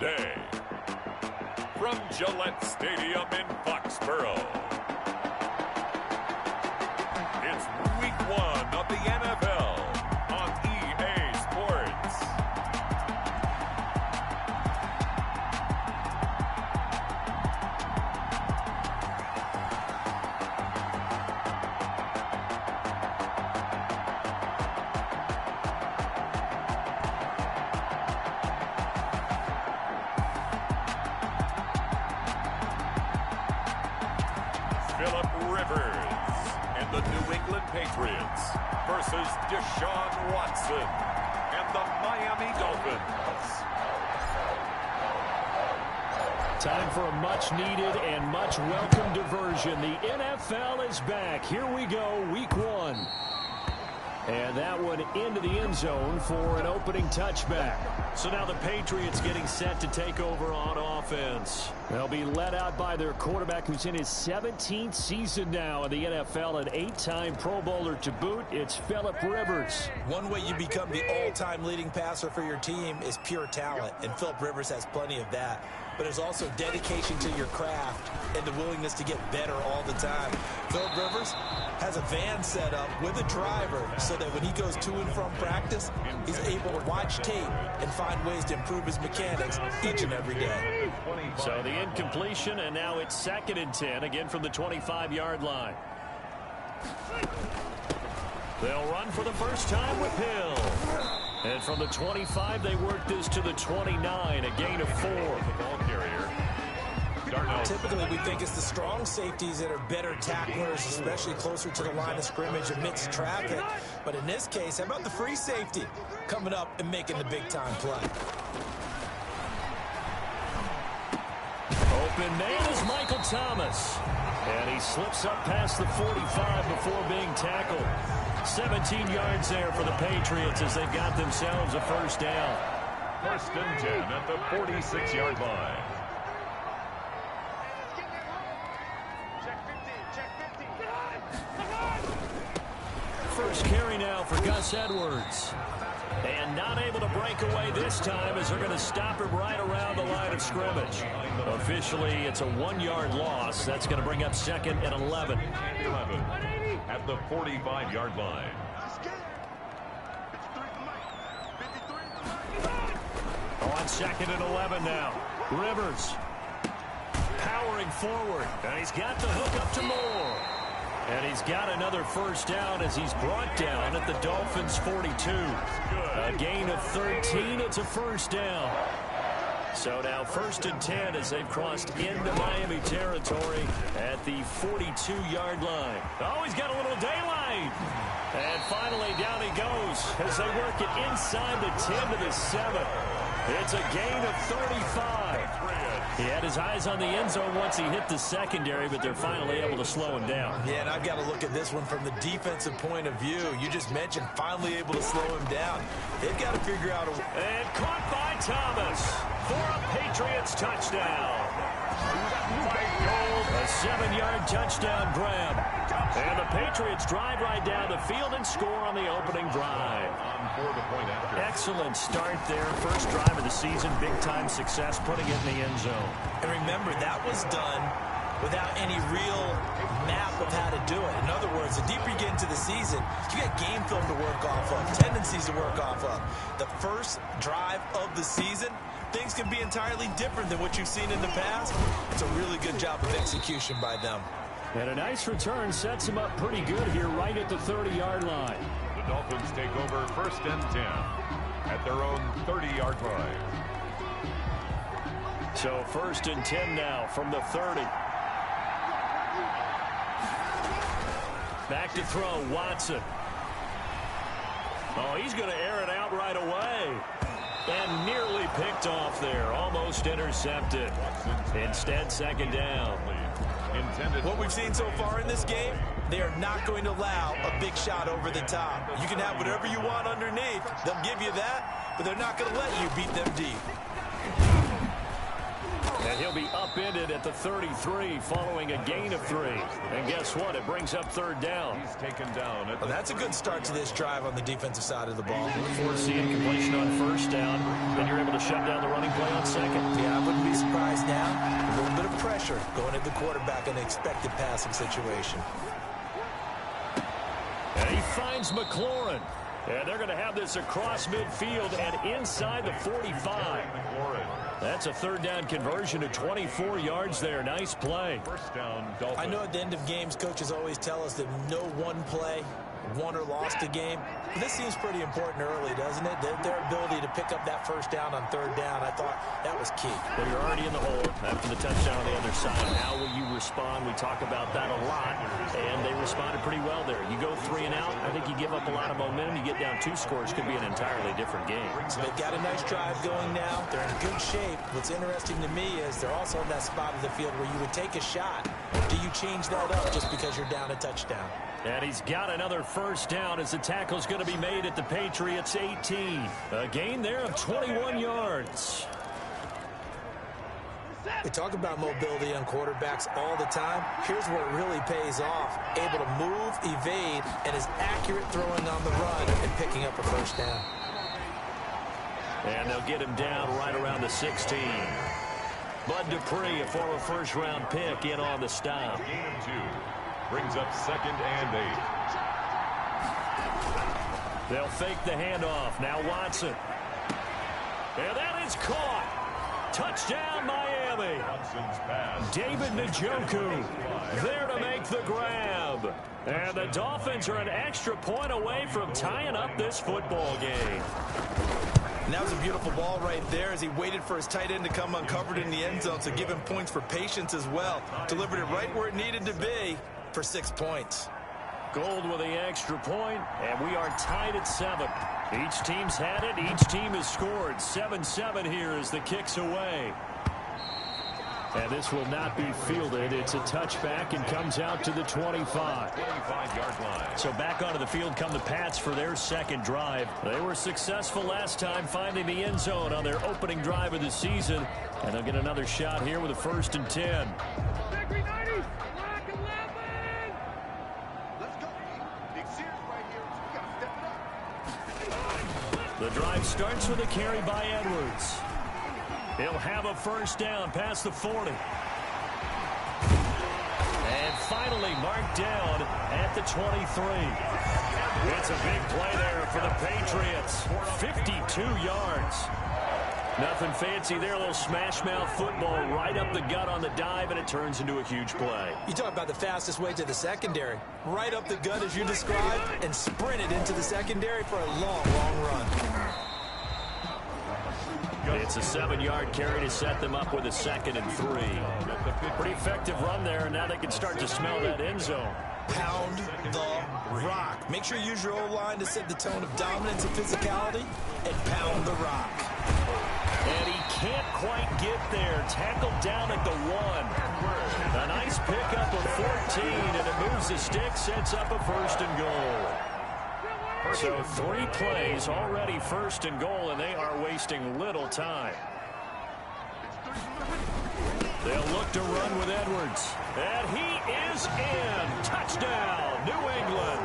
today. From Gillette Stadium in Foxborough, it's Week 1 of the NFL on EA Sports. The New England Patriots versus Deshaun Watson and the Miami Dolphins. Time for a much-needed and much-welcome diversion. The NFL is back. Here we go, Week 1. And that one into the end zone for an opening touchback. So now the Patriots getting set to take over on offense. They'll be led out by their quarterback who's in his 17th season now in the NFL, an 8-time Pro Bowler to boot. It's Phillip Rivers. One way you become the all-time leading passer for your team is pure talent, and Phillip Rivers has plenty of that. But there's also dedication to your craft and the willingness to get better all the time. Phillip Rivers has a van set up with a driver so that when he goes to and from practice, he's able to watch tape and find ways to improve his mechanics each and every day. So the incompletion, and now it's 2nd and 10, again from the 25-yard line. They'll run for the first time with Hill. And from the 25, they work this to the 29, a gain of 4. Ball carrier. Typically, we think it's the strong safeties that are better tacklers, especially closer to the line of scrimmage amidst traffic. But in this case, how about the free safety coming up and making the big-time play? Open man is Michael Thomas. And he slips up past the 45 before being tackled. 17 yards there for the Patriots as they've got themselves a first down. 1st and 10 at the 46-yard line. First carry now for Gus Edwards. And not able to break away this time as they're going to stop him right around the line of scrimmage. Officially, it's a 1-yard loss. That's going to bring up 2nd and 11. 11 at the 45-yard line. On 2nd and 11 now. Rivers powering forward. And he's got the hook up to Moore. And he's got another first down as he's brought down at the Dolphins' 42. A gain of 13. It's a first down. So now 1st and 10 as they've crossed into Miami territory at the 42-yard line. Oh, he's got a little daylight. And finally down he goes as they work it inside the 10 to the 7. It's a gain of 35. He had his eyes on the end zone once he hit the secondary, but they're finally able to slow him down. Yeah, and I've got to look at this one from the defensive point of view. You just mentioned finally able to slow him down. They've got to figure out a... And caught by Thomas for a Patriots touchdown. A 7-yard touchdown grab. And the Patriots drive right down the field and score on the opening drive. Excellent start there. First drive of the season. Big-time success putting it in the end zone. And remember, that was done without any real map of how to do it. In other words, the deeper you get into the season, you got game film to work off of, tendencies to work off of. The first drive of the season, things can be entirely different than what you've seen in the past. It's a really good job of execution by them. And a nice return sets them up pretty good here right at the 30-yard line. The Dolphins take over 1st and 10 at their own 30-yard line. So 1st and 10 now from the 30. Back to throw, Watson. Oh, he's going to air it out right away. And nearly picked off there. Almost intercepted. Instead, 2nd down. What we've seen so far in this game, they are not going to allow a big shot over the top. You can have whatever you want underneath. They'll give you that, but they're not going to let you beat them deep. And he'll be upended at the 33 following a gain of 3. And guess what? It brings up third down. He's taken down. Well, that's a good start to this drive on the defensive side of the ball. Forcing incompletion on first down. Then you're able to shut down the running play on second. Yeah, I wouldn't be surprised now. A little bit of pressure going at the quarterback in an expected passing situation. And he finds McLaurin. And they're going to have this across midfield and inside the 45. That's a third down conversion of 24 yards there. Nice play. First down, Dolphins. I know at the end of games, coaches always tell us that no one play won or lost a game. But this seems pretty important early, doesn't it? Their ability to pick up that first down on third down, I thought that was key. Well, you're already in the hole after the touchdown on the other side. How will you respond? We talk about that a lot, and they responded pretty well there. You go 3 and out, I think you give up a lot of momentum. You get down 2 scores, could be an entirely different game. So they've got a nice drive going now. They're in good shape. What's interesting to me is they're also in that spot of the field where you would take a shot. Do you change that up just because you're down a touchdown? And he's got another first down as the tackle's going to be made at the Patriots 18. A gain there of 21 yards. We talk about mobility on quarterbacks all the time. Here's where it really pays off. Able to move, evade, and is accurate throwing on the run and picking up a first down. And they'll get him down right around the 16. Bud Dupree, a former first-round pick, in on the stop. Gain of 2. Brings up 2nd and 8. They'll fake the handoff. Now Watson. And that is caught. Touchdown, Miami. Watson's pass. David Njoku there to make the grab. And the Dolphins are an extra point away from tying up this football game. And that was a beautiful ball right there as he waited for his tight end to come uncovered in the end zone, so give him points for patience as well. Delivered it right where it needed to be for 6 points. Gold with the extra point, and we are tied at 7. Each team's had it. Each team has scored. 7-7 here as the kick's away. And this will not be fielded. It's a touchback and comes out to the 25. 25-yard line. So back onto the field come the Pats for their second drive. They were successful last time finding the end zone on their opening drive of the season. And they'll get another shot here with a 1st and 10. The drive starts with a carry by Edwards. He'll have a first down past the 40. And finally marked down at the 23. It's a big play there for the Patriots. 52 yards. Nothing fancy there. A little smash mouth football right up the gut on the dive, and it turns into a huge play. You talk about the fastest way to the secondary. Right up the gut as you described and sprinted into the secondary for a long, long run. It's a 7-yard carry to set them up with a 2nd and 3. Pretty effective run there, and now they can start to smell that end zone. Pound the rock. Make sure you use your O-line to set the tone of dominance and physicality, and pound the rock. And he can't quite get there. Tackled down at the 1. A nice pickup of 14, and it moves the stick, sets up a 1st and goal. So 3 plays already 1st and goal, and they are wasting little time. They'll look to run with Edwards. And he is in. Touchdown, New England.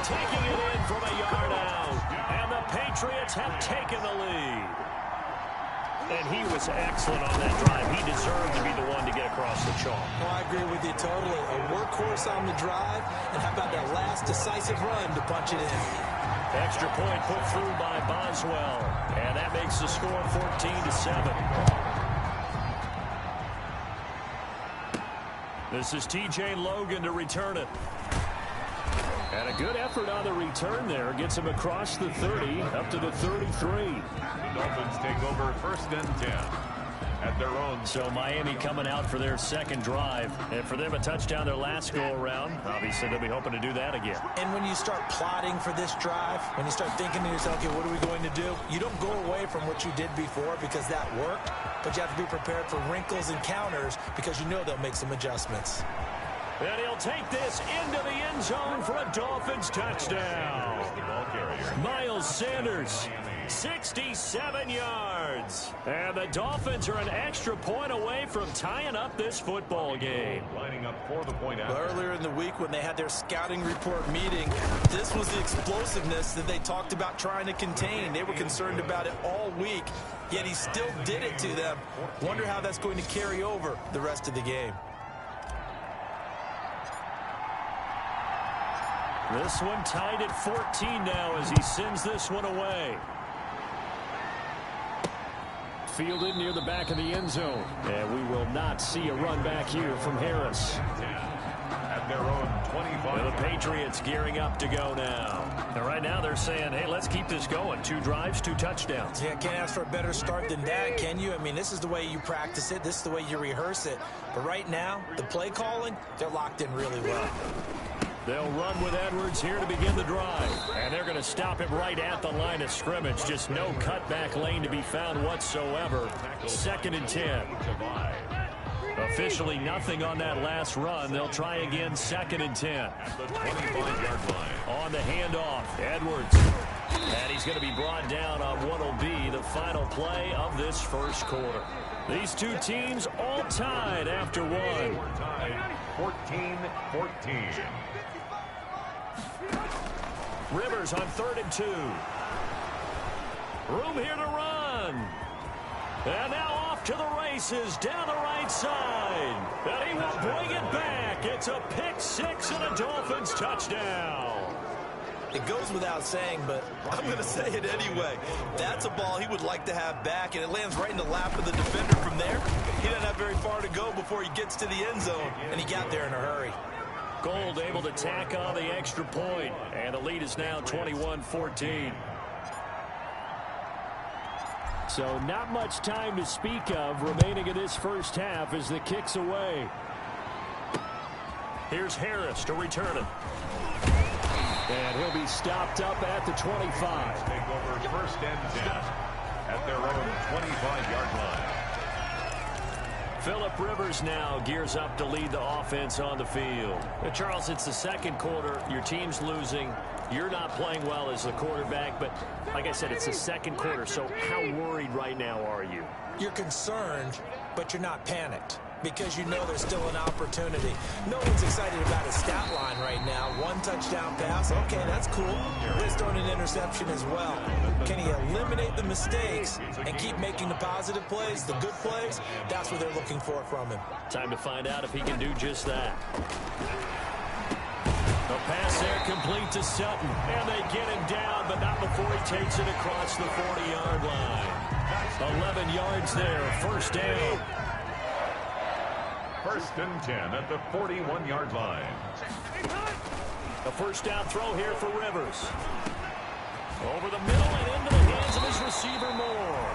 Taking it in from a yard out. And the Patriots have taken the lead. And he was excellent on that drive. He deserved to be the one to get across the chalk. Oh, I agree with you totally. A workhorse on the drive, and how about that last decisive run to punch it in? Extra point put through by Boswell. And that makes the score 14-7. This is T.J. Logan to return it. And a good effort on the return there. Gets him across the 30, up to the 33. The Dolphins take over 1st and 10 at their own. So Miami coming out for their second drive. And for them, a touchdown their last go-around. Obviously, they'll be hoping to do that again. And when you start plotting for this drive, when you start thinking to yourself, okay, what are we going to do? You don't go away from what you did before because that worked. But you have to be prepared for wrinkles and counters because you know they'll make some adjustments. And he'll take this into the end zone for a Dolphins touchdown. Miles Sanders 67 yards. And the Dolphins are an extra point away from tying up this football game. Lining up for the point after. Earlier in the week when they had their scouting report meeting, this was the explosiveness that they talked about trying to contain. They were concerned about it all week, yet he still did it to them. Wonder how that's going to carry over the rest of the game. This one tied at 14 now as he sends this one away. Fielded near the back of the end zone. And we will not see a run back here from Harris. At their own 25. And the Patriots gearing up to go now. And right now they're saying, hey, let's keep this going. 2 drives, 2 touchdowns. Yeah, can't ask for a better start than that, can you? I mean, this is the way you practice it. This is the way you rehearse it. But right now, the play calling, they're locked in really well. They'll run with Edwards here to begin the drive. And they're going to stop him right at the line of scrimmage. Just no cutback lane to be found whatsoever. 2nd and 10. Officially nothing on that last run. They'll try again 2nd and 10. At the 25-yard line. On the handoff, Edwards. And he's going to be brought down on what will be the final play of this first quarter. These two teams all tied after one. Tied 14-14. Rivers on 3rd and 2. Room here to run. And now off to the races down the right side. And he will bring it back. It's a pick 6 and a Dolphins touchdown. It goes without saying, but I'm going to say it anyway. That's a ball he would like to have back, and it lands right in the lap of the defender from there. He doesn't have very far to go before he gets to the end zone, and he got there in a hurry. Gold able to tack on the extra point, and the lead is now 21-14. So not much time to speak of remaining in this first half as the kick's away. Here's Harris to return it. And he'll be stopped up at the 25. Take over 1st and 10 at their own 25-yard line. Phillip Rivers now gears up to lead the offense on the field. Charles, it's the second quarter. Your team's losing. You're not playing well as the quarterback, but like I said, it's the second quarter. So how worried right now are you? You're concerned, but you're not panicked because you know there's still an opportunity. No one's excited about his stat line right now. 1 touchdown pass. Okay, that's cool. But he's throwing an interception as well. Can he eliminate the mistakes and keep making the positive plays, the good plays? That's what they're looking for from him. Time to find out if he can do just that. A pass there complete to Sutton. And they get him down, but not before he takes it across the 40-yard line. 11 yards there, 1st down. 1st and 10 at the 41-yard line. A 1st down throw here for Rivers. Over the middle and into the hands of his receiver Moore.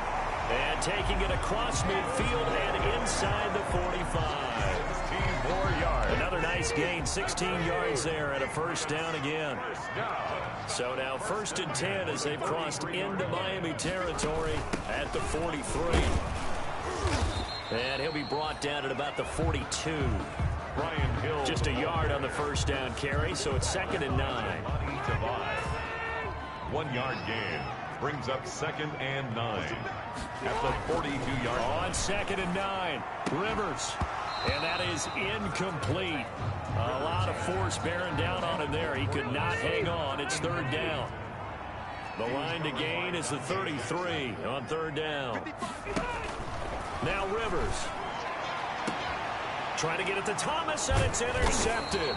And taking it across midfield and inside the 45. 16 more yards. Another nice gain, 16 yards there and a 1st down again. So now 1st and 10 as they've crossed into Miami territory at the 43. And he'll be brought down at about the 42. Brian Hill. Just a yard on the 1st down carry, so it's 2nd and 9. 1-yard gain brings up 2nd and 9 at the 42-yard line. On 2nd and 9, Rivers. And that is incomplete. A lot of force bearing down on him there. He could not hang on. It's 3rd down. The line to gain is the 33 on 3rd down. Now Rivers. Trying to get it to Thomas, and it's intercepted.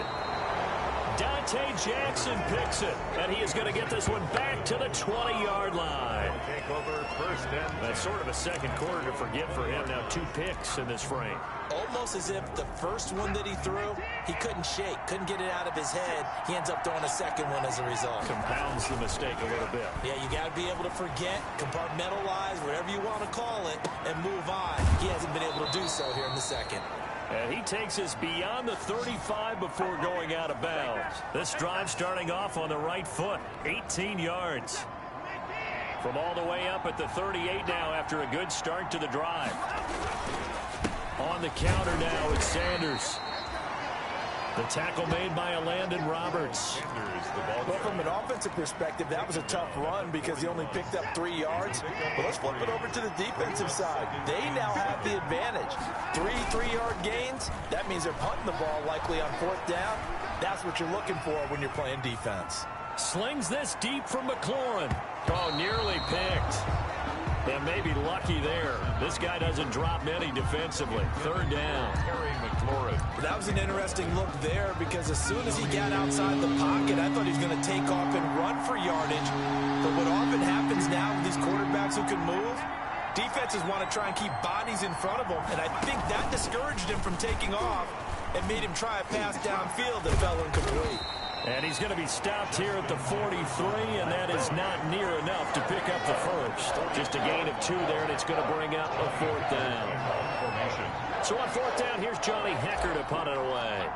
Dante Jackson picks it, and he is going to get this one back to the 20-yard line. Take over 1st and 10. That's sort of a second quarter to forget for him. Now 2 picks in this frame. Almost as if the first one that he threw, he couldn't shake, couldn't get it out of his head. He ends up throwing a second one as a result. Compounds the mistake a little bit. Yeah, you got to be able to forget, compartmentalize, whatever you want to call it, and move on. He hasn't been able to do so here in the second. And he takes us beyond the 35 before going out of bounds. This drive starting off on the right foot, 18 yards. From all the way up at the 38 now after a good start to the drive. On the counter now, it's Sanders. The tackle made by Landon Roberts. Well, from an offensive perspective, that was a tough run because he only picked up 3 yards. But let's flip it over to the defensive side. They now have the advantage. 3 3-yard gains. That means they're punting the ball likely on 4th down. That's what you're looking for when you're playing defense. Slings this deep from McLaurin. Oh, nearly picked. And maybe lucky there. This guy doesn't drop many defensively. 3rd down. That was an interesting look there because as soon as he got outside the pocket, I thought he was going to take off and run for yardage. But what often happens now with these quarterbacks who can move, defenses want to try and keep bodies in front of them. And I think that discouraged him from taking off and made him try a pass downfield that fell incomplete. And he's going to be stopped here at the 43, and that is not near enough to pick up the first. Just a gain of 2 there, and it's going to bring up a 4th down. So on 4th down, here's Johnny Hecker to punt it away.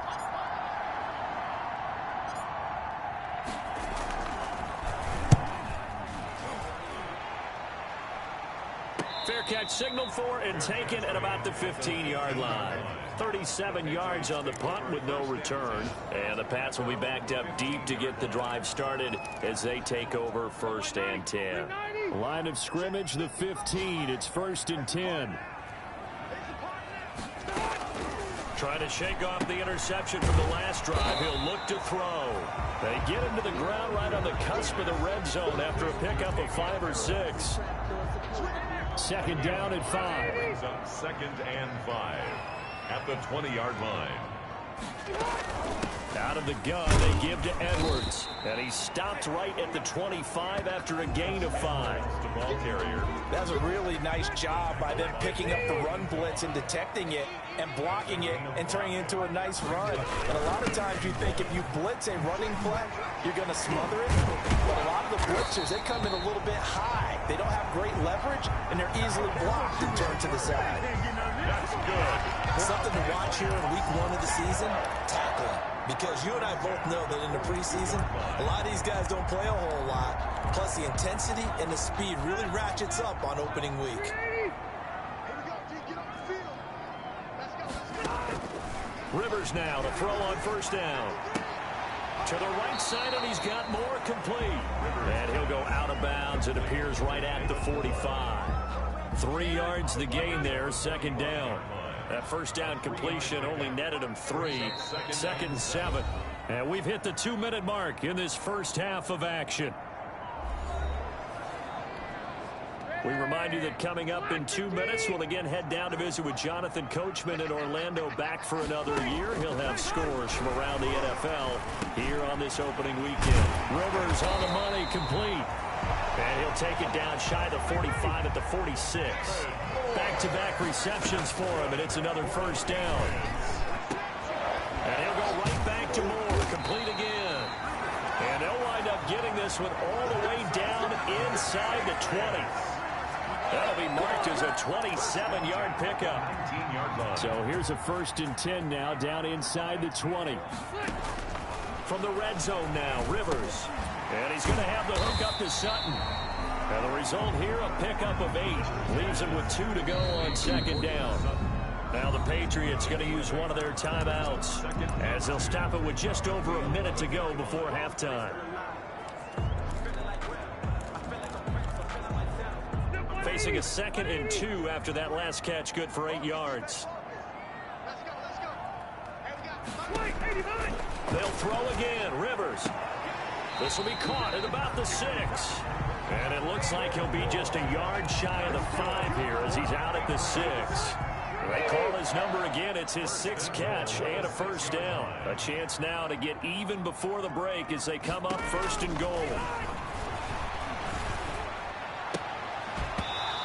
Fair catch signaled for and taken at about the 15-yard line. 37 yards on the punt with no return. And the Pats will be backed up deep to get the drive started as they take over 1st and 10. Line of scrimmage, the 15. It's 1st and 10. Trying to shake off the interception from the last drive. He'll look to throw. They get him to the ground right on the cusp of the red zone after a pickup of 5 or 6. 2nd down at 5. 2nd and 5 at the 20-yard line. Out of the gun, they give to Edwards. And he stopped right at the 25 after a gain of 5. The ball carrier. That's a really nice job by them picking up the run blitz and detecting it and blocking it and turning it into a nice run. And a lot of times you think if you blitz a running play, you're going to smother it. But a lot of the blitzers, they come in a little bit high. They don't have great leverage, and they're easily blocked and turned to the side. That's good. Something to watch here in week 1 of the season, tackling. Because you and I both know that in the preseason, a lot of these guys don't play a whole lot. Plus, the intensity and the speed really ratchets up on opening week. Rivers now to throw on 1st down. To the right side, and he's got more complete. And he'll go out of bounds. It appears right at the 45. 3 yards the gain there, 2nd down. That 1st down completion only netted him 3. 2nd and 7. And we've hit the 2-minute mark in this first half of action. We remind you that coming up in 2 minutes, we'll again head down to visit with Jonathan Coachman in Orlando, back for another year. He'll have scores from around the NFL here on this opening weekend. Rivers on the money, complete. And he'll take it down shy of the 45 at the 46. Back-to-back receptions for him, and it's another 1st down. And he'll go right back to Moore, complete again. And they'll wind up getting this one all the way down inside the 20. That'll be marked as a 27-yard pickup. 19-yard line. So here's a 1st and 10 now, down inside the 20. From the red zone now, Rivers. And he's going to have the hook up to Sutton. And the result here, a pickup of 8. Leaves him with 2 to go on 2nd down. Now the Patriots going to use one of their timeouts as they'll stop it with just over a minute to go before halftime. Facing a 2nd and 2 after that last catch, good for 8 yards. They'll throw again, Rivers. This will be caught at about the 6. And it looks like he'll be just a yard shy of the 5 here as he's out at the 6. They call his number again. It's his 6th catch and a 1st down. A chance now to get even before the break as they come up 1st and goal.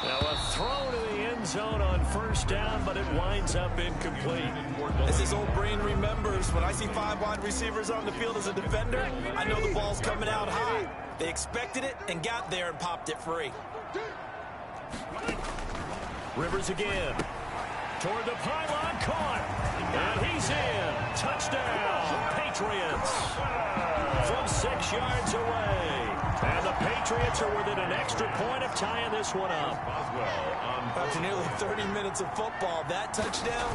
Now a throw to the end zone on 1st down, but it winds up incomplete. As his old brain remembers, when I see 5 wide receivers on the field as a defender, I know the ball's coming out high. They expected it and got there and popped it free. Rivers again. Toward the pylon, caught. And he's in. Touchdown, Patriots. From 6 yards away. And the Patriots are within an extra point of tying this one up. After nearly 30 minutes of football, that touchdown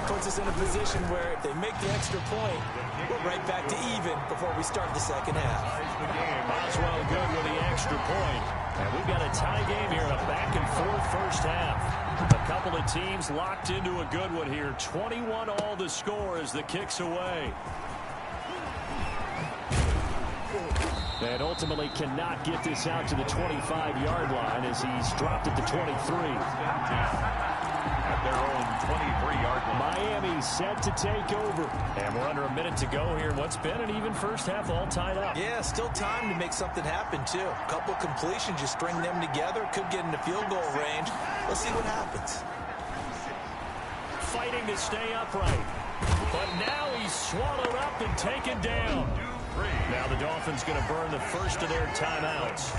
puts us in a position where if they make the extra point, we're right back to even before we start the second half. Boswell good with the extra point. And we've got a tie game here, a back-and-forth first half. A couple of teams locked into a good one here. 21 all the score as the kick's away. And ultimately cannot get this out to the 25-yard line as he's dropped at the 23. At their own 23-yard line. Miami set to take over. And we're under a minute to go here. What's been an even first half, all tied up. Yeah, still time to make something happen, too. A couple completions, just string them together. Could get into field goal range. Let's see what happens. Fighting to stay upright. But now he's swallowed up and taken down. Now the Dolphins going to burn the first of their timeouts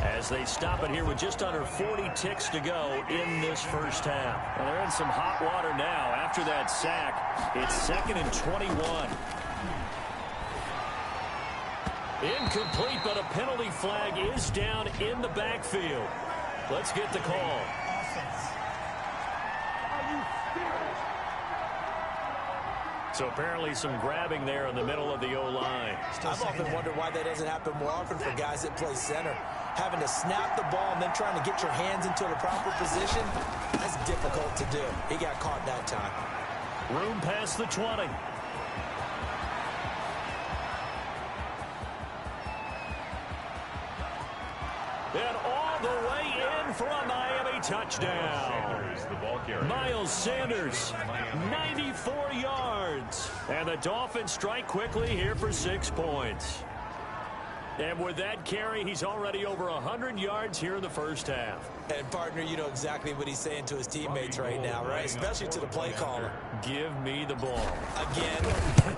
as they stop it here with just under 40 ticks to go in this first half. Well, they're in some hot water now after that sack. It's 2nd and 21. Incomplete, but a penalty flag is down in the backfield. Let's get the call. So apparently some grabbing there in the middle of the O-line. I've often wondered why that doesn't happen more often for guys that play center. Having to snap the ball and then trying to get your hands into the proper position, that's difficult to do. He got caught that time. Room past the 20. And all the way in for a Miami touchdown. Miles Sanders, 94 yards. And the Dolphins strike quickly here for 6 points. And with that carry, he's already over 100 yards here in the first half. And, partner, you know exactly what he's saying to his teammates right now, right? Especially to the play caller. Give me the ball. Again,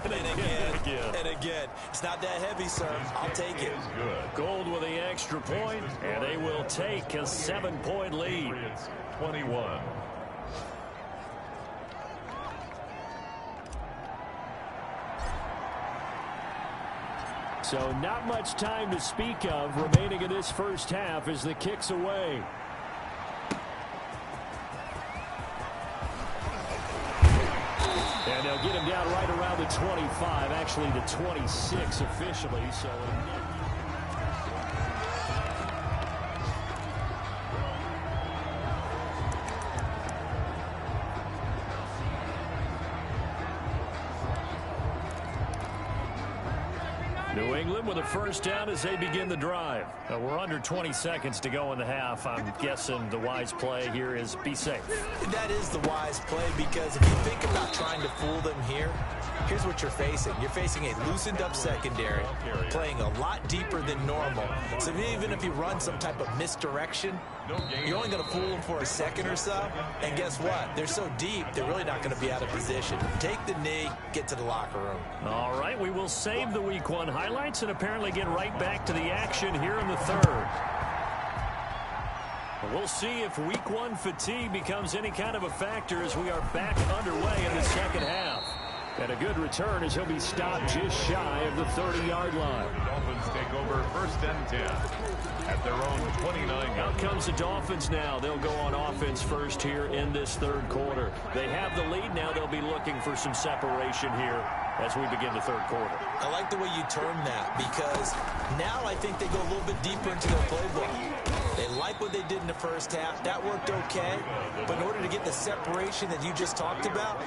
and again, and again. It's not that heavy, sir. I'll take it. Gold with the extra point, and they will take a 7-point lead. 21. So not much time to speak of remaining in this first half as the kick's away. And they'll get him down right around the 25, actually the 26 officially. So New England with a first down as they begin the drive. We're under 20 seconds to go in the half. I'm guessing the wise play here is be safe. That is the wise play because if you think about trying to fool them here, here's what you're facing. You're facing a loosened up secondary, playing a lot deeper than normal. So even if you run some type of misdirection, you're only going to fool them for a second or so. And guess what? They're so deep, they're really not going to be out of position. Take the knee, get to the locker room. All right, we will save the Week 1 highlights and apparently get right back to the action here in the third. We'll see if Week 1 fatigue becomes any kind of a factor as we are back underway in the second half. And a good return as he'll be stopped just shy of the 30-yard line. Dolphins take over 1st and 10 at their own 29. Out comes the Dolphins now. They'll go on offense first here in this third quarter. They have the lead now. They'll be looking for some separation here as we begin the third quarter. I like the way you term that because now I think they go a little bit deeper into their playbook. They like what they did in the first half. That worked okay. But in order to get the separation that you just talked about,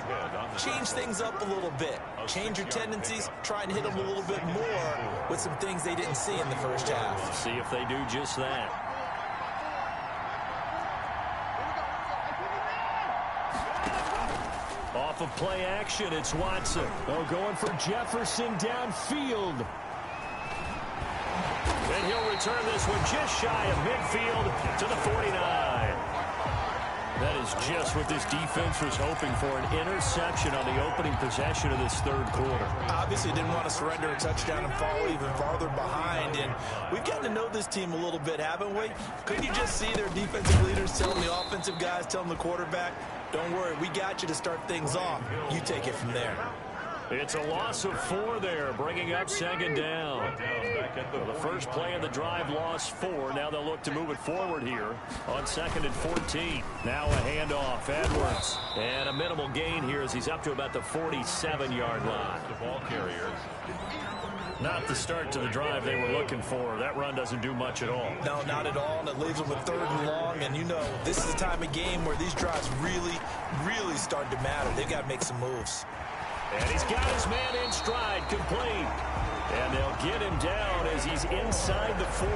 change things up a little bit. Change your tendencies. Try and hit them a little bit more with some things they didn't see in the first half. See if they do just that. Off of play action, it's Watson. Oh, going for Jefferson downfield. And he'll return this one just shy of midfield to the 49. That is just what this defense was hoping for, an interception on the opening possession of this third quarter. Obviously didn't want to surrender a touchdown and fall even farther behind. And we've gotten to know this team a little bit, haven't we? Couldn't you just see their defensive leaders telling the offensive guys, telling the quarterback, don't worry, we got you to start things off. You take it from there. It's a loss of 4 there, bringing up second down. Well, the first play of the drive lost 4. Now they'll look to move it forward here on 2nd and 14. Now a handoff, Edwards. And a minimal gain here as he's up to about the 47-yard line. The ball carrier. Not the start to the drive they were looking for. That run doesn't do much at all. No, not at all, and it leaves them with 3rd and long. And you know, this is the time of game where these drives really, really start to matter. They've got to make some moves. And he's got his man in stride, complete. And they'll get him down as he's inside the 40.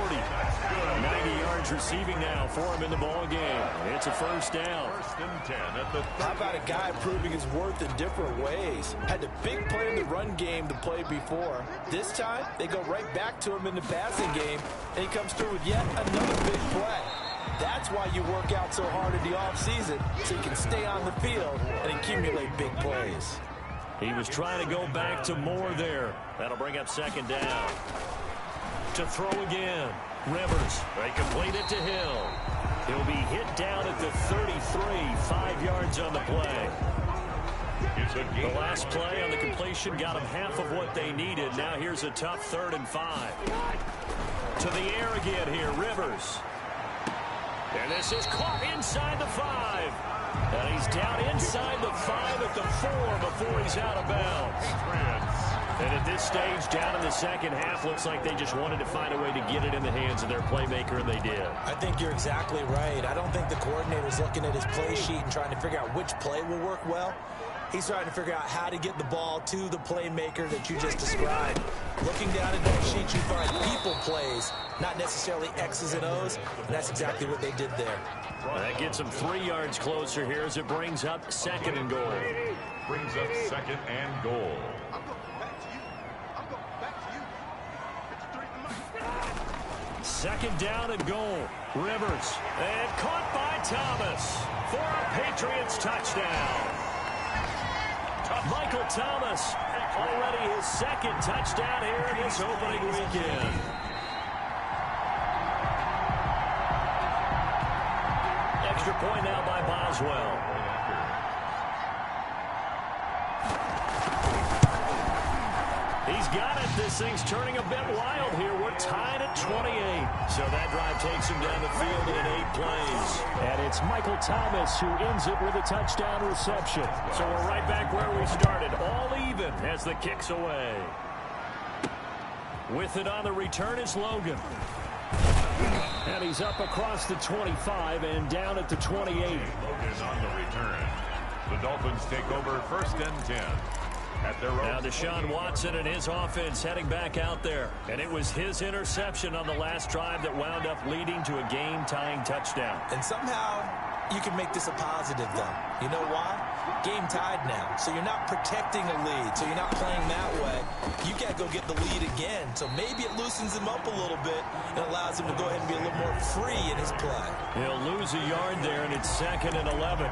90 yards receiving now for him in the ball game. It's a first down. 1st and 10 at the 30. How about a guy proving his worth in different ways? Had the big play in the run game to play before. This time, they go right back to him in the passing game, and he comes through with yet another big play. That's why you work out so hard in the offseason, so you can stay on the field and accumulate big plays. He was trying to go back to Moore there. That'll bring up second down. To throw again. Rivers. They complete it to Hill. He'll be hit down at the 33, 5 yards on the play. The last play on the completion got them half of what they needed. Now here's a tough 3rd and 5. To the air again here, Rivers. And this is caught inside the 5. And he's down inside the 5 at the 4 before he's out of bounds. And at this stage, down in the second half, looks like they just wanted to find a way to get it in the hands of their playmaker, and they did. I think you're exactly right. I don't think the coordinator's looking at his play sheet and trying to figure out which play will work well. He's trying to figure out how to get the ball to the playmaker that you just described. Looking down at that sheet, you find people plays, not necessarily X's and O's, and that's exactly what they did there. That gets them 3 yards closer here as it brings up 2nd and goal. Brings up 2nd and goal. Second down and goal. Rivers. And caught by Thomas for a Patriots touchdown. Michael Thomas, already his 2nd touchdown here in this opening weekend. Extra point now by Boswell. He's got it. This thing's turning a bit wild here. We're tied at 28. So that drive takes him down the field in 8 plays. And it's Michael Thomas who ends it with a touchdown reception. So we're right back where we started. All even as the kick's away. With it on the return is Logan. And he's up across the 25 and down at the 28. Logan on the return. The Dolphins take over 1st and 10. Now Deshaun Watson and his offense heading back out there. And it was his interception on the last drive that wound up leading to a game-tying touchdown. And somehow you can make this a positive, though. You know why? Game tied now. So you're not protecting a lead. So you're not playing that way. You got to go get the lead again. So maybe it loosens him up a little bit and allows him to go ahead and be a little more free in his play. He'll lose a yard there, and it's 2nd and 11.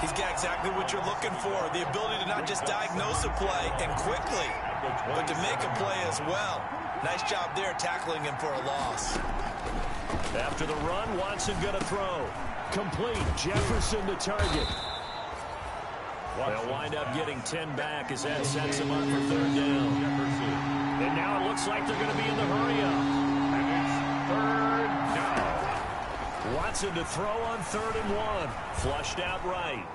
He's got exactly what you're looking for, the ability to not just diagnose a play and quickly, but to make a play as well. Nice job there tackling him for a loss. After the run, Watson going to throw. Complete. Jefferson the target. They'll wind up getting 10 back as that sets them up for 3rd down. And now it looks like they're going to be in the hurry-up. And it's 3rd down. Watson to throw on 3rd and 1. Flushed out right.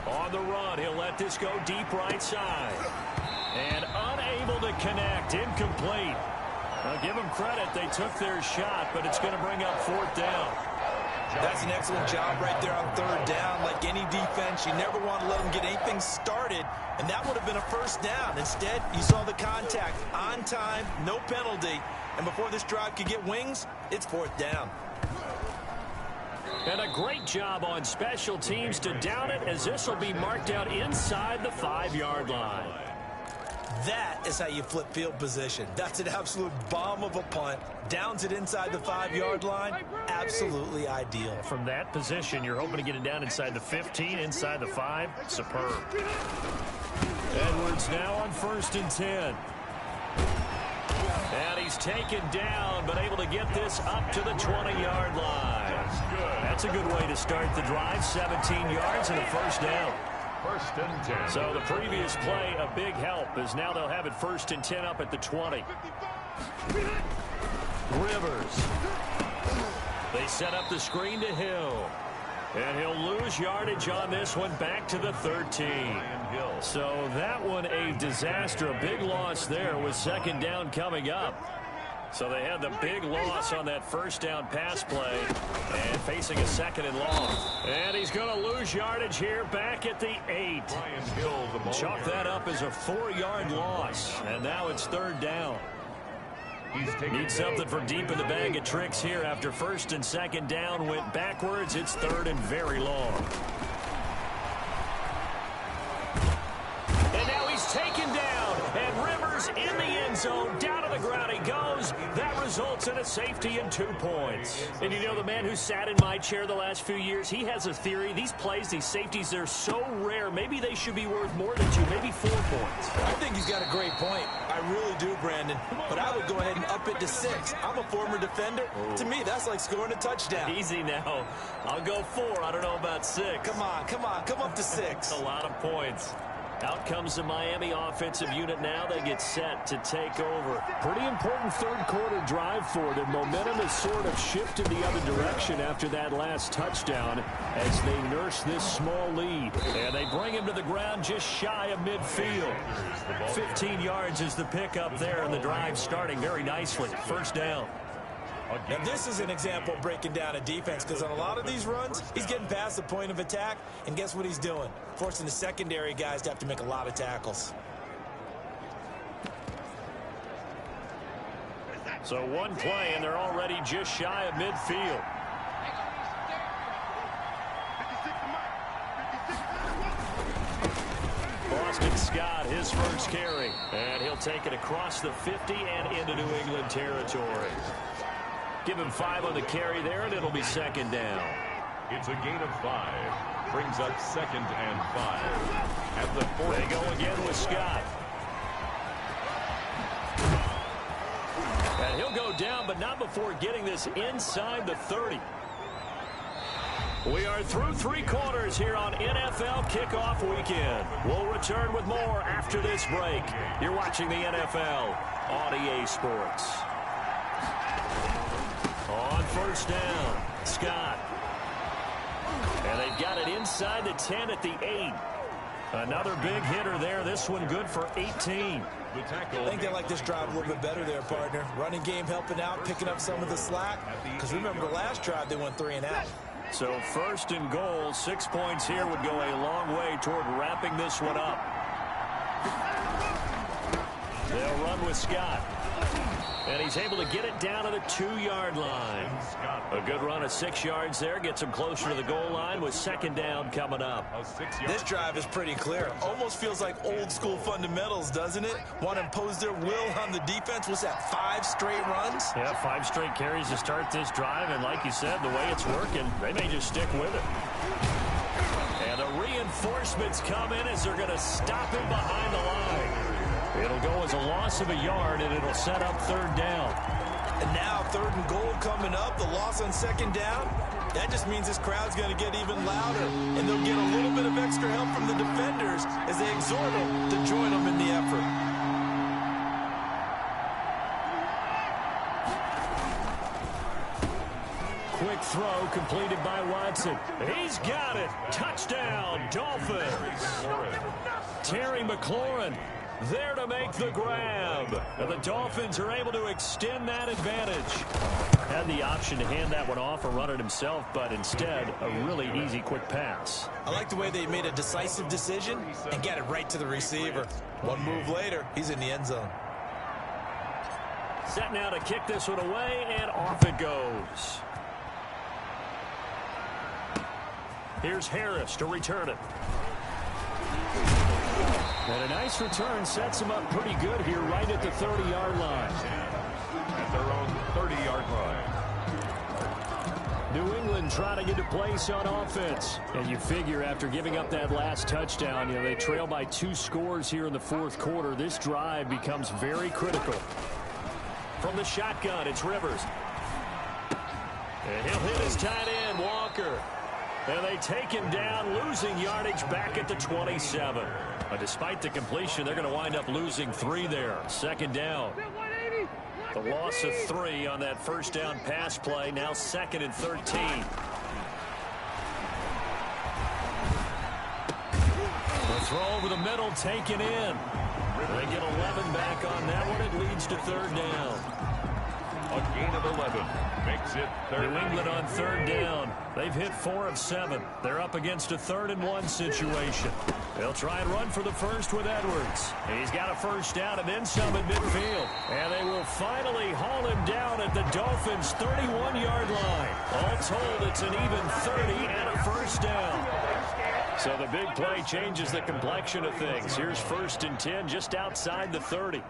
On the run, he'll let this go deep right side. And unable to connect. Incomplete. I'll give them credit. They took their shot, but it's going to bring up 4th down. That's an excellent job right there on 3rd down. Like any defense, you never want to let them get anything started, and that would have been a 1st down. Instead, you saw the contact on time, no penalty, and before this drive could get wings, it's 4th down. And a great job on special teams to down it, as this will be marked out inside the 5-yard line. That is how you flip field position. That's an absolute bomb of a punt. Downs it inside the 5-yard line. Absolutely ideal. From that position, you're hoping to get it down inside the 15, inside the 5. Superb. Edwards now on 1st and 10. And he's taken down, but able to get this up to the 20-yard line. That's a good way to start the drive. 17 yards and a 1st down. First and 10. So the previous play, a big help, as now they'll have it 1st and 10 up at the 20. Rivers. They set up the screen to Hill. And he'll lose yardage on this one back to the 13. So that one a disaster. A big loss there with 2nd down coming up. So they had the big loss on that 1st down pass play and facing a 2nd and long. And he's going to lose yardage here back at the 8. Chalk that up as a 4-yard loss. And now it's 3rd down. Need something from deep in the bag of tricks here after 1st and 2nd down went backwards. It's 3rd and very long. And now he's taken down, and Rivers in the end zone. Down to the ground he goes. That results in a safety and 2 points. And you know, the man who sat in my chair the last few years, he has a theory. These plays, these safeties, they're so rare. Maybe they should be worth more than 2, maybe 4 points. I think he's got a great point. I really do, Brandon. But I would go ahead and up it to 6. I'm a former defender. To me, that's like scoring a touchdown. Easy now. I'll go 4. I don't know about 6. Come on. Come up to 6. A lot of points. Out comes the Miami offensive unit now. They get set to take over. Pretty important 3rd quarter drive for them. Momentum has sort of shifted the other direction after that last touchdown as they nurse this small lead. And they bring him to the ground just shy of midfield. 15 yards is the pickup there, and the drive starting very nicely. 1st down. Now, this is an example of breaking down a defense, because on a lot of these runs, he's getting past the point of attack, and guess what he's doing? Forcing the secondary guys to have to make a lot of tackles. So one play, and they're already just shy of midfield. Boston Scott, his first carry, and he'll take it across the 50 and into New England territory. Give him 5 on the carry there, and it'll be 2nd down. It's a gain of 5. Brings up 2nd and 5. At the 40. They go again with Scott. And he'll go down, but not before getting this inside the 30. We are through 3 quarters here on NFL Kickoff Weekend. We'll return with more after this break. You're watching the NFL on EA Sports. On 1st down, Scott. And they've got it inside the 10 at the 8. Another big hitter there. This one good for 18. I think they like this drive a little bit better there, partner. Running game helping out, picking up some of the slack. Because remember, the last drive they went 3 and out. So 1st and goal, 6 points here would go a long way toward wrapping this one up. They'll run with Scott. And he's able to get it down to the 2-yard line. A good run of 6 yards there. Gets him closer to the goal line with 2nd down coming up. This drive is pretty clear. Almost feels like old school fundamentals, doesn't it? Want to impose their will on the defense. What's that, 5 straight runs? Yeah, 5 straight carries to start this drive. And like you said, the way it's working, they may just stick with it. And the reinforcements come in as they're going to stop him behind the line. It'll go as a loss of a yard, and it'll set up 3rd down. And now 3rd and goal coming up. The loss on 2nd down. That just means this crowd's going to get even louder. And they'll get a little bit of extra help from the defenders as they exhort them to join them in the effort. Quick throw completed by Watson. He's got it. Touchdown, Dolphins. Terry McLaurin there to make the grab. And the Dolphins are able to extend that advantage. Had the option to hand that one off or run it himself, but instead, a really easy quick pass. I like the way they made a decisive decision and got it right to the receiver. One move later, he's in the end zone. Set now to kick this one away, and off it goes. Here's Harris to return it. And a nice return sets him up pretty good here right at the 30-yard line. At their own 30-yard line. New England trying to get a place on offense. And you figure after giving up that last touchdown, they trail by 2 scores here in the 4th quarter. This drive becomes very critical. From the shotgun, it's Rivers. And he'll hit his tight end, Walker. And they take him down, losing yardage back at the 27. But despite the completion, they're going to wind up losing 3 there. Second down. The loss of 3 on that first down pass play. Now 2nd and 13. The throw over the middle, taken in. They get 11 back on that one. It leads to 3rd down. A gain of 11 makes it 3rd. New England on 3rd down. They've hit 4 of 7. They're up against a 3rd and 1 situation. They'll try and run for the first with Edwards. He's got a first down and then some at midfield. And they will finally haul him down at the Dolphins' 31-yard line. All told, it's an even 30 and a first down. So the big play changes the complexion of things. Here's 1st and 10 just outside the 30.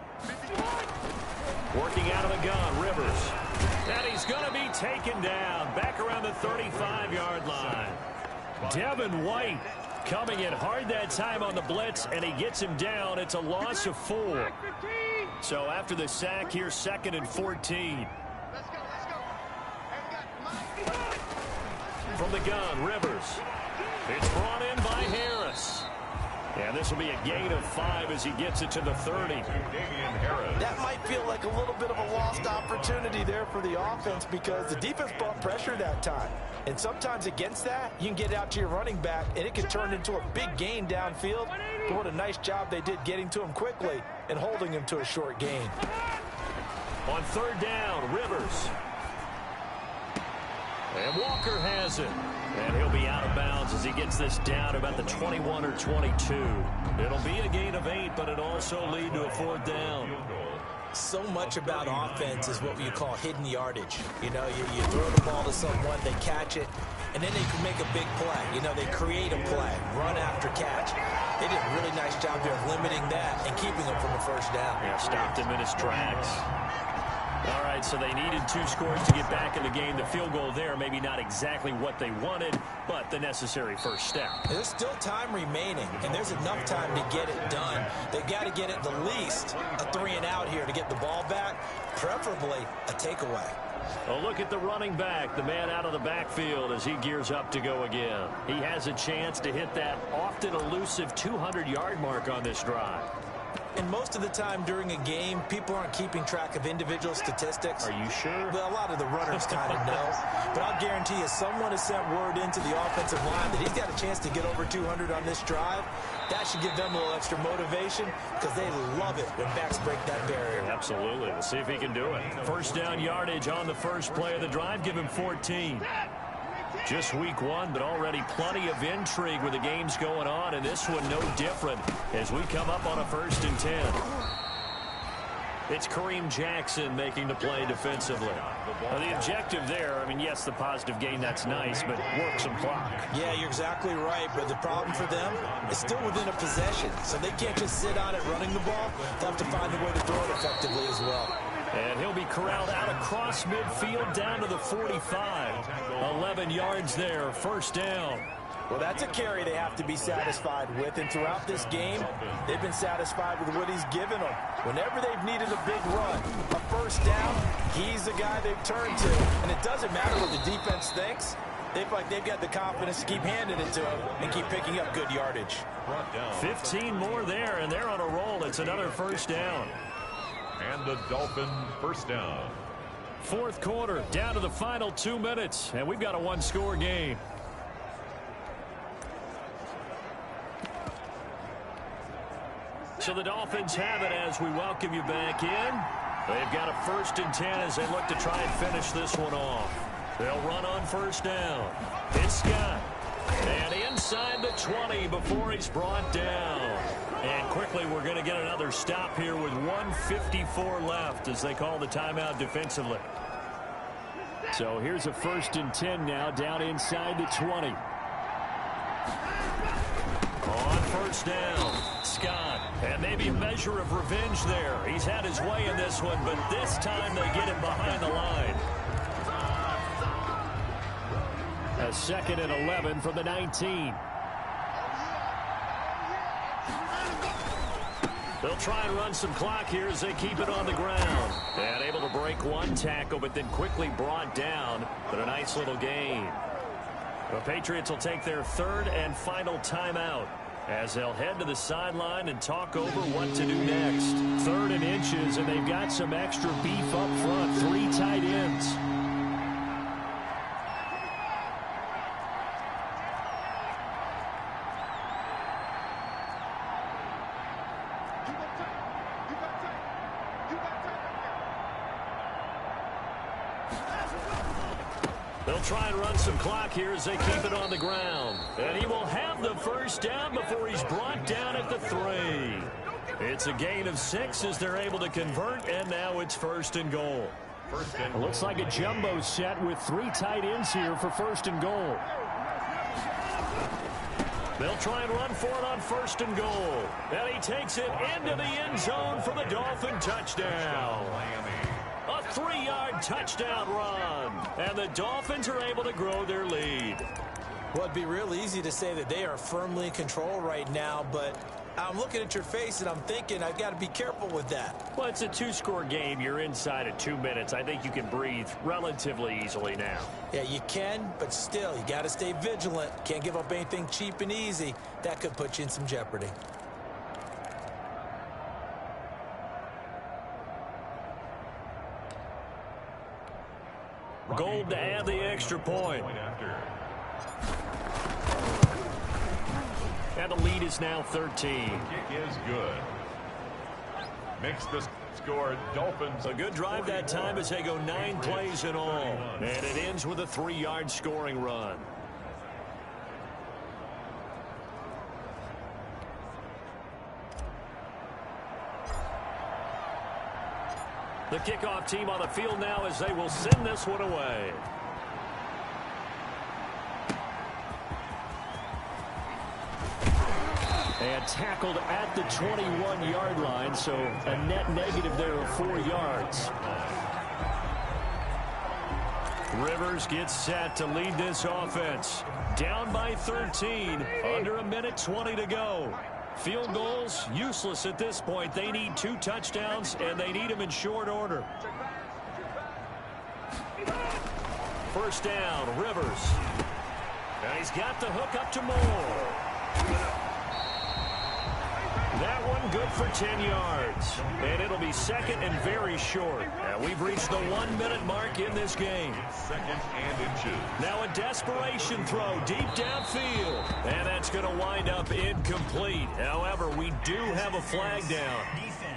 Working out of the gun, Rivers. And he's going to be taken down back around the 35-yard line. Devin White coming in hard that time on the blitz, and he gets him down. It's a loss of 4. So after the sack, here's 2nd and 14. From the gun, Rivers. It's brought in by Harris. And this will be a gain of 5 as he gets it to the 30. That might feel like a little bit of a lost opportunity there for the offense because the defense brought pressure that time. And sometimes against that, you can get out to your running back, and it can turn into a big gain downfield. But what a nice job they did getting to him quickly and holding him to a short gain. On 3rd down, Rivers. And Walker has it. And he'll be out of bounds as he gets this down about the 21 or 22. It'll be a gain of 8, but it'll also lead to a 4th down. So much about offense is what you call hidden yardage. You know, you throw the ball to someone, they catch it, and then they can make a big play. You know, they create a play, run after catch. They did a really nice job there of limiting that and keeping him from a first down. Yeah, stopped him in his tracks. All right, so they needed 2 scores to get back in the game. The field goal there, maybe not exactly what they wanted, but the necessary first step. There's still time remaining, and there's enough time to get it done. They've got to get at the least a 3 and out here to get the ball back, preferably a takeaway. Well, look at the running back, the man out of the backfield as he gears up to go again. He has a chance to hit that often elusive 200-yard mark on this drive. And most of the time during a game, people aren't keeping track of individual statistics. Are you sure? Well, a lot of the runners kind of know. But I'll guarantee you, someone has sent word into the offensive line that he's got a chance to get over 200 on this drive. That should give them a little extra motivation because they love it when backs break that barrier. Absolutely. We'll see if he can do it. First down yardage on the first play of the drive. Give him 14. Just week 1, but already plenty of intrigue with the games going on, and this one no different as we come up on a 1st and 10. It's Kareem Jackson making the play defensively. The objective there, I mean, yes, the positive gain, that's nice, but work some clock. Yeah, you're exactly right, but the problem for them is still within a possession, so they can't just sit on it running the ball. They'll have to find a way to throw it effectively as well. And he'll be corralled out across midfield down to the 45. 11 yards there, first down. Well, that's a carry they have to be satisfied with, and throughout this game, they've been satisfied with what he's given them. Whenever they've needed a big run, a first down, he's the guy they've turned to. And it doesn't matter what the defense thinks. They feel like they've got the confidence to keep handing it to him and keep picking up good yardage. 15 more there, and they're on a roll. It's another first down. And the Dolphin first down. 4th quarter, down to the final 2 minutes, and we've got a 1-score game. So the Dolphins have it as we welcome you back in. They've got a 1st and 10 as they look to try and finish this one off. They'll run on first down. It's Scott. And inside the 20 before he's brought down. And quickly we're going to get another stop here with 1:54 left as they call the timeout defensively. So here's a 1st and 10 now down inside the 20. On first down, Scott. And maybe a measure of revenge there. He's had his way in this one, but this time they get him behind the line. A 2nd and 11 from the 19. They'll try and run some clock here as they keep it on the ground. And able to break one tackle, but then quickly brought down. But a nice little gain. The Patriots will take their third and final timeout as they'll head to the sideline and talk over what to do next. 3rd and inches, and they've got some extra beef up front. 3 tight ends. They'll try and run some clock here as they keep it on the ground. And he will have the first down before he's brought down at the 3. It's a gain of 6 as they're able to convert, and now it's 1st and goal. It looks like a jumbo set with 3 tight ends here for 1st and goal. They'll try and run for it on 1st and goal. And he takes it into the end zone for the Dolphin touchdown. A 3-yard touchdown run. And the Dolphins are able to grow their lead. Well, it'd be real easy to say that they are firmly in control right now, but I'm looking at your face and I'm thinking I've got to be careful with that. Well, it's a 2-score game. You're inside at 2 minutes. I think you can breathe relatively easily now. Yeah, you can, but still, you got to stay vigilant. Can't give up anything cheap and easy. That could put you in some jeopardy. Gold to add the extra point. And the lead is now 13. Kick is good. Makes the score Dolphins. A good drive that time as they go 9 plays in all. And it ends with a 3-yard scoring run. The kickoff team on the field now as they will send this one away. And tackled at the 21-yard line, so a net negative there of 4 yards. Rivers gets set to lead this offense. Down by 13, under a minute 20 to go. Field goals, useless at this point. They need 2 touchdowns, and they need them in short order. First down, Rivers. And he's got the hook up to Moore. That one good for 10 yards. And it'll be 2nd and very short. And we've reached the 1-minute mark in this game. 2nd and inches. Now a desperation throw deep downfield. And that's going to wind up incomplete. However, we do have a flag down.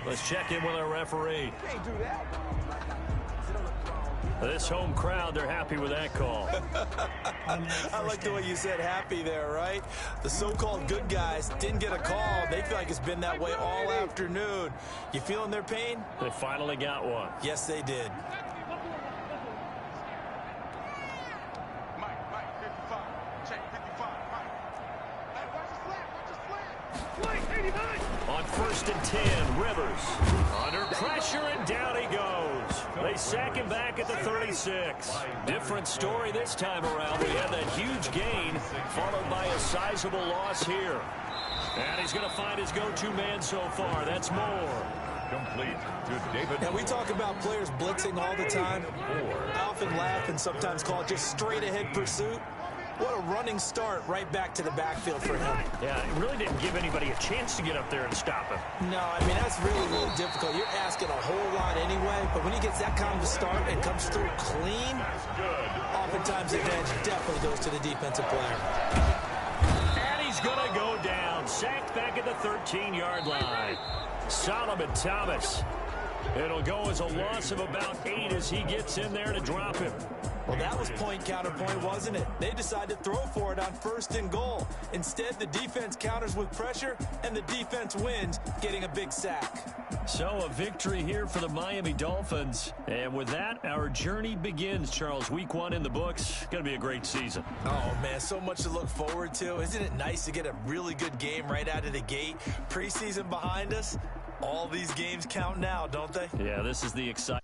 Let's check in with our referee. This home crowd, they're happy with that call. I like the way you said happy there, right? The so-called good guys didn't get a call. They feel like it's been that way all afternoon. You feeling their pain? They finally got one. Yes, they did. On 1st and 10, Rivers under pressure, and down he goes. They sack him back at the 36. Different story this time around. We had that huge gain followed by a sizable loss here. And he's going to find his go-to man so far. That's Moore. Complete to David. Now, we talk about players blitzing all the time. I often laugh and sometimes call it just straight-ahead pursuit. What a running start right back to the backfield for him. Yeah, it really didn't give anybody a chance to get up there and stop him. No, I mean, that's really, really difficult. You're asking a whole lot anyway, but when he gets that kind of a start and comes through clean, oftentimes the advantage definitely goes to the defensive player. And he's going to go down. Sacked back at the 13-yard line. Solomon Thomas. It'll go as a loss of about 8 as he gets in there to drop him. Well, that was point counterpoint, wasn't it? They decided to throw for it on 1st and goal. Instead, the defense counters with pressure, and the defense wins, getting a big sack. So a victory here for the Miami Dolphins. And with that, our journey begins, Charles. Week 1 in the books. Going to be a great season. Oh, man, so much to look forward to. Isn't it nice to get a really good game right out of the gate? Preseason behind us. All these games count now, don't they? Yeah, this is the exciting.